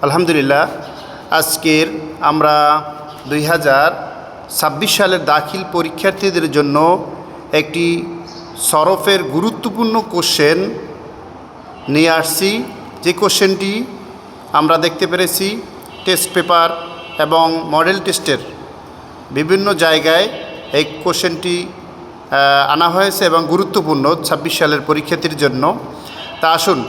আলহামদুলিল্লাহ, আজকের আমরা 2026 সালের দাখিল পরীক্ষার্থীদের জন্য একটি সরফের গুরুত্বপূর্ণ কোশ্চেন নিয়ে আসছি। যে কোশ্চেনটি আমরা দেখতে পেরেছি টেস্ট পেপার এবং মডেল টেস্টের বিভিন্ন জায়গায় এই কোশ্চেনটি আনা হয়েছে এবং গুরুত্বপূর্ণ 26 সালের পরীক্ষার্থীর জন্য। তা আসুন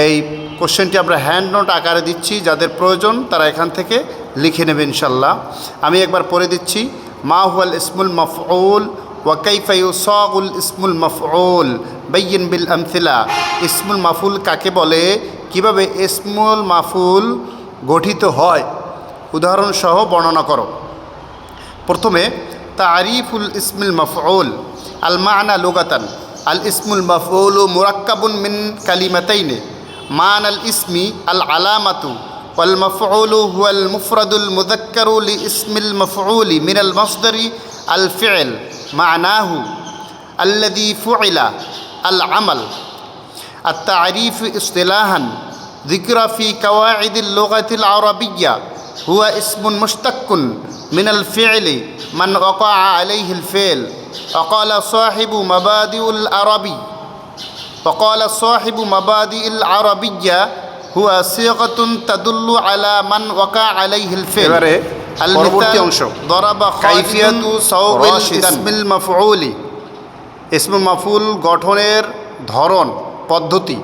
এই কোশ্চেনটি আমরা হ্যান্ড নোট আকারে দিচ্ছি, যাদের প্রয়োজন তারা এখান থেকে লিখে নেবে ইনশাল্লাহ। আমি একবার পড়ে দিচ্ছি। মা হুয়াল ইসমুল মাফউল ওয়া কাইফা ইউসাগুল ইসমুল মাফউল বাইয়িন বিল আমথিলা। ইসমুল মাফউল কাকে বলে, কিভাবে ইসমুল মাফউল গঠিত হয়, উদাহরণ সহ বর্ণনা করো। প্রথমে তারিফুল ইসমুল মাফউল। আল মা'না লুগাতান আল ইসমুল মাফউল মুরাক্কাবুন মিন কালিমাতাইনি। মা'না আল ইসমি আল আলামাতু ওয়াল মাফউলু হুয়াল মুফরাদুল মুযাক্কারু লি ইসমিল মাফউলি মিনাল মাসদারি আল ফি'ল মা'নাহু আল্লাযী ফু'িলা আল আমাল। التعريف اصطلاحا ذكر في قواعد اللغة العربية هو اسم مشتق من الفعل من وقع عليه الفعل. وقال صاحب مبادئ العربية هو صيغة تدل على من وقع عليه الفعل. المثال ضرب خالد ثوب اسم المفعول। ইসমুল মাফউল গঠনের ধরন পদ্ধতি।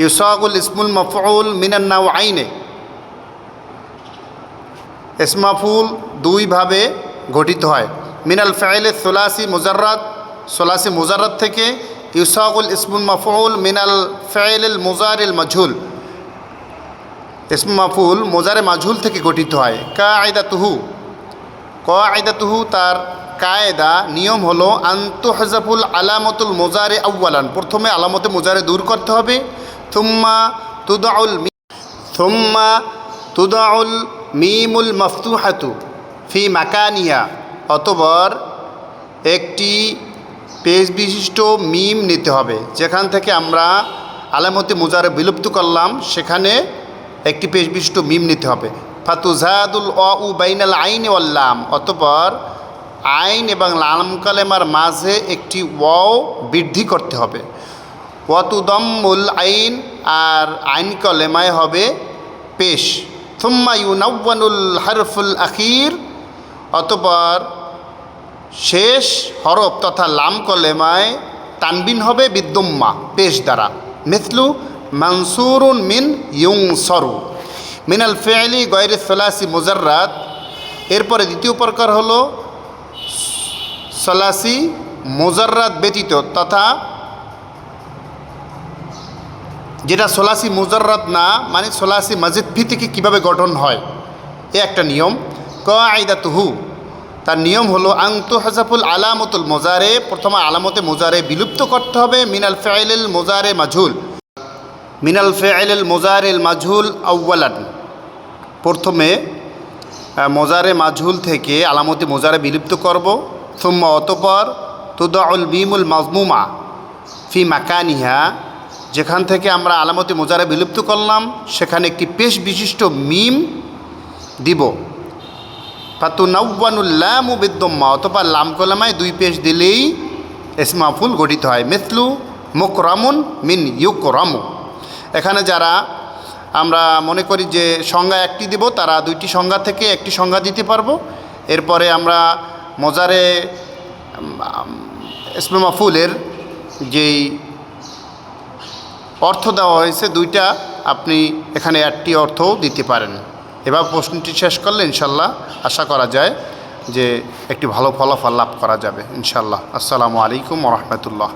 ইউসাগুল ইসমুল মাফউল মিনান নাওআইনে। ইসমুল মাফউল দুইভাবে গঠিত হয়। মিনাল ফাইলে সুলাসি মুজাররাদ, সুলাসি মুজাররাদ থেকে। ইউসাগুল ইসমুল মাফউল মিনাল ফাইলিল মুজারিল মাজহুল। ইসমুল মাফউল মুজারে মাজহুল থেকে গঠিত হয়। কায়দাতুহু তার কায়দা নিয়ম হলো আনতুহজাফুল আলামতুল মুজারে আউয়ালান। প্রথমে আলামতে মুজারে দূর করতে হবে। থুম্মা তুদাউল মিমুল মফতুহাতু ফি মাকানিয়া। অতঃপর একটি পেজ বিশিষ্ট মিম নিতে হবে, যেখান থেকে আমরা আলামতে মুজারে বিলুপ্ত করলাম সেখানে একটি পেজ বিশিষ্ট মিম নিতে হবে। ফাতুজাদুল অউ বাইনাল আইনি ওয়াল লাম। অতঃপর আইন এবং লাম কালেমার মাঝে একটি ওয়াও বৃদ্ধি করতে হবে। ওয়াতুদম্মুল আইন, আর আইন কলেমায় হবে পেশ। থুম্মা ইউনাওয়ানুল হারফুল আখির। অতঃপর শেষ হরফ তথা লাম কলেমায় তানবিন হবে বিদ্যুম্মা পেশ দ্বারা। মিসলু মানসুরুন মিন ইউনসরু মিনাল ফি'লি গায়রি সুলাসি মুজাররাদ। এরপরে দ্বিতীয় প্রকার হলো সুলাসি মুজাররাদ ব্যতীত, তথা যেটা সুলাসি মুজাররাদ না, মানে সুলাসি মাজিদ ফি থেকে কীভাবে গঠন হয় এ একটা নিয়ম। কায়দাতুহু তার নিয়ম হলো আনতুহজাফুল আলামতুল মুজারে। প্রথমে আলামতে মুজারে বিলুপ্ত করতে হবে। মিনাল ফাইলিল মুজারে মাজহুল, মিনাল ফাইলিল মুজারিল মাজহুল আউয়ালান। প্রথমে মুজারে মাজহুল থেকে আলামতে মুজারে বিলুপ্ত করব। সুম্মা অতঃপর তুদাউল মিমুল মাজমুমা ফি মাকানিহা, যেখান থেকে আমরা আলামতে মুজারে বিলুপ্ত করলাম সেখানে একটি পেশ বিশিষ্ট মিম দিব। ফাতুনাওয়ানুল লামু বিদ্দম্মা। অথবা লাম কলামায় দুই পেশ দিলেই ইসমুল মাফউল গঠিত হয়। মিসলু মুকরামুন মিন ইউকরামু। এখানে যারা আমরা মনে করি যে সংজ্ঞা একটি দিব, তারা দুইটি সংজ্ঞা থেকে একটি সংজ্ঞা দিতে পারবো। এরপরে আমরা মুজারে ইসমুল মাফউলের যেই অর্থ দেওয়া হয়েছে দুইটা, আপনি এখানে একটি অর্থও দিতে পারেন। এবার প্রশ্নটি শেষ করলে ইনশাল্লাহ আশা করা যায় যে একটি ভালো ফলাফল লাভ করা যাবে ইনশাল্লাহ। আসসালামু আলাইকুম ওয়া রাহমাতুল্লাহ।